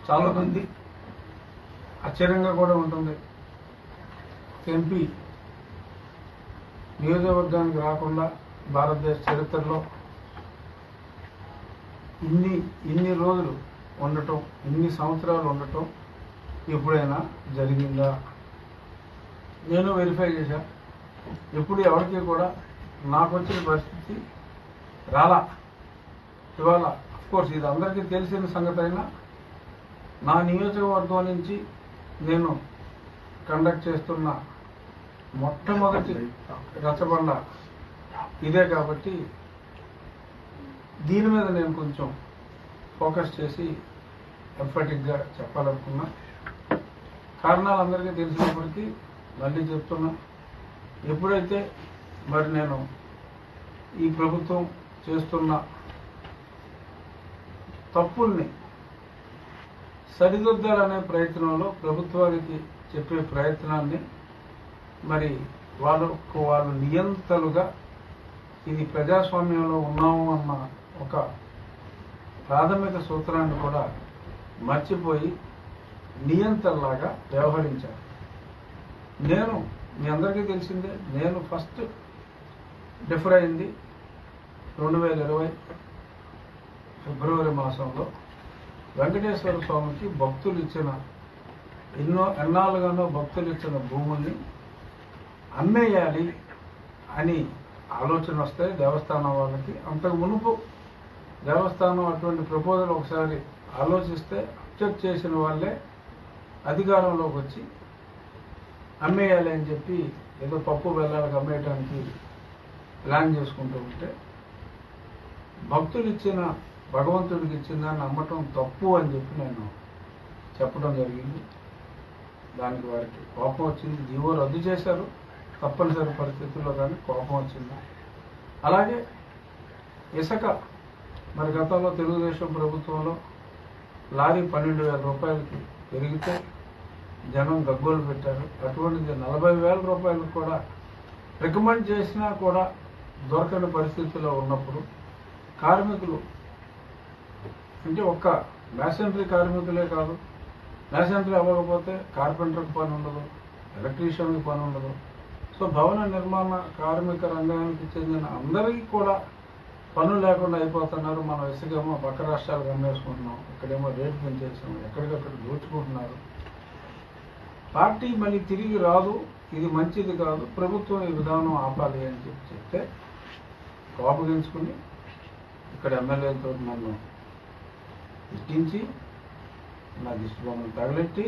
చాలామంది ఆశ్చర్యంగా కూడా ఉంటుంది. ఎంపీ నియోజకవర్గానికి రాకుండా భారతదేశ చరిత్రలో ఇన్ని రోజులు ఉండటం, ఇన్ని సంవత్సరాలు ఉండటం ఎప్పుడైనా జరిగిందా? నేను వెరిఫై చేశా. ఎప్పుడు ఎవరికి కూడా నాకు వచ్చిన పరిస్థితి రాలా. ఇవాళ అఫ్కోర్స్ ఇది అందరికీ తెలిసిన సంగతి అయినా నా నియోజకవర్గం నుంచి నేను కండక్ట్ చేస్తున్న మొట్టమొదటి రచ్చబండ ఇదే కాబట్టి దీని మీద నేను కొంచెం ఫోకస్ చేసి ఎంఫాటిక్గా చెప్పాలనుకున్నా. కారణాలు అందరికీ తెలిసినప్పటికీ మళ్ళీ చెప్తున్నా, ఎప్పుడైతే మరి నేను ఈ ప్రభుత్వం చేస్తున్న తప్పుల్ని సరిదిద్దాలనే ప్రయత్నంలో ప్రభుత్వానికి చెప్పే ప్రయత్నాన్ని మరి వాళ్ళు నియంతలుగా ఇది ప్రజాస్వామ్యంలో ఉన్నాము అన్న ఒక ప్రాథమిక సూత్రాన్ని కూడా మర్చిపోయి నియంతల్లాగా వ్యవహరించారు. మీ అందరికీ తెలిసిందే, నేను ఫస్ట్ డిఫర్ అయింది 2020 ఫిబ్రవరి మాసంలో వెంకటేశ్వర స్వామికి భక్తులు ఇచ్చిన ఎన్నాళ్ళుగానో భక్తులు ఇచ్చిన భూముల్ని అమ్మేయాలి అని ఆలోచన వస్తే దేవస్థానం వాళ్ళకి. అంతకు మునుపు దేవస్థానం అటువంటి ప్రపోజల్ ఒకసారి ఆలోచిస్తే అబ్జెక్ట్ చేసిన వాళ్ళే అధికారంలోకి వచ్చి అమ్మేయాలి అని చెప్పి ఏదో పప్పు బెల్లాలకు అమ్మేయడానికి ప్లాన్ చేసుకుంటూ ఉంటే భక్తులు ఇచ్చిన భగవంతుడికి ఇచ్చిందని నమ్మటం తప్పు అని చెప్పి నేను చెప్పడం జరిగింది. దానికి వారికి కోపం వచ్చింది. జీవో రద్దు చేశారు తప్పనిసరి పరిస్థితుల్లో, కానీ కోపం వచ్చింది. అలాగే ఇసుక మరి గతంలో తెలుగుదేశం ప్రభుత్వంలో లారీ 12,000 రూపాయలకి పెరిగితే జనం గగ్గోలు పెట్టారు. అటువంటిది 40,000 రూపాయలకు కూడా రికమెండ్ చేసినా కూడా దొరకని పరిస్థితుల్లో ఉన్నప్పుడు కార్మికులు అంటే ఒక్క మ్యాసెంటరీ కార్మికులే కాదు, మ్యాసెంటరీ అవ్వకపోతే కార్పెంటర్కి పని ఉండదు, ఎలక్ట్రీషియన్కి పని ఉండదు. సో భవన నిర్మాణ కార్మిక రంగానికి చెందిన అందరికీ కూడా పనులు లేకుండా అయిపోతున్నారు. మనం ఇసుకేమో పక్క రాష్ట్రాలకు అమ్మేసుకుంటున్నాం, ఇక్కడేమో రేటు పెంచేసాం, ఎక్కడికక్కడ దోచుకుంటున్నారు. పార్టీ మళ్ళీ తిరిగి రాదు, ఇది మంచిది కాదు, ప్రభుత్వం ఈ విధానం ఆపాలి అని చెప్తే కోపగించుకుని ఇక్కడ ఎమ్మెల్యేలతో నన్ను ఇట్టించి నా దిష్టి బొమ్మలు తగలెట్టి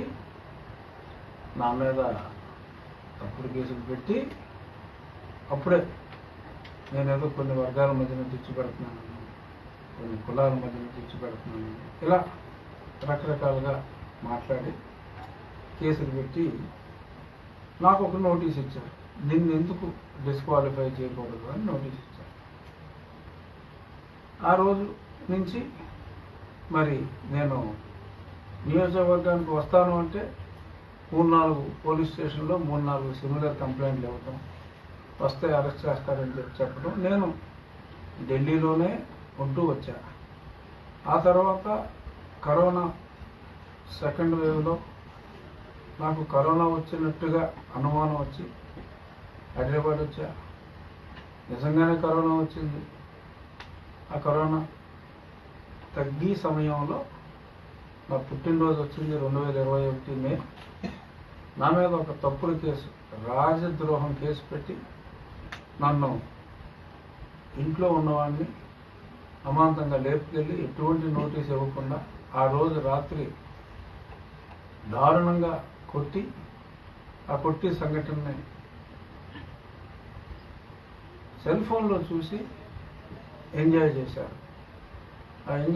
నా మీద తప్పుడు కేసులు పెట్టి అప్పుడే నేనేదో కొన్ని వర్గాల మధ్యన తెచ్చి పెడుతున్నాను, కొన్ని కులాల మధ్యన తెచ్చి పెడుతున్నాను, ఇలా రకరకాలుగా మాట్లాడి కేసులు పెట్టి నాకు ఒక నోటీస్ ఇచ్చారు. నిన్ను ఎందుకు డిస్క్వాలిఫై చేయకూడదు అని నోటీస్ ఇచ్చారు. ఆ రోజు నుంచి మరి నేను నియోజకవర్గానికి వస్తాను అంటే 3-4 పోలీస్ స్టేషన్లో 3-4 సిమిలర్ కంప్లైంట్లు ఇవ్వటం, వస్తే అరెస్ట్ చేస్తారని చెప్పడం. నేను ఢిల్లీలోనే ఉంటూ వచ్చా. ఆ తర్వాత కరోనా సెకండ్ వేవ్లో నాకు కరోనా వచ్చినట్టుగా అనుమానం వచ్చి హైదరాబాద్ వచ్చా. నిజంగానే కరోనా వచ్చింది. ఆ కరోనా తగ్గి సమయంలో నా పుట్టినరోజు వచ్చింది 2021 మే. నా మీద ఒక తప్పుడు కేసు, రాజద్రోహం కేసు పెట్టి నన్ను ఇంట్లో ఉన్నవాడిని అమాంతంగా లేపుకెళ్ళి ఎటువంటి నోటీస్ ఇవ్వకుండా ఆ రోజు రాత్రి దారుణంగా కొట్టి, ఆ కొట్టి సంఘటనని సెల్ ఫోన్లో చూసి ఎంజాయ్ చేశారు. ఆ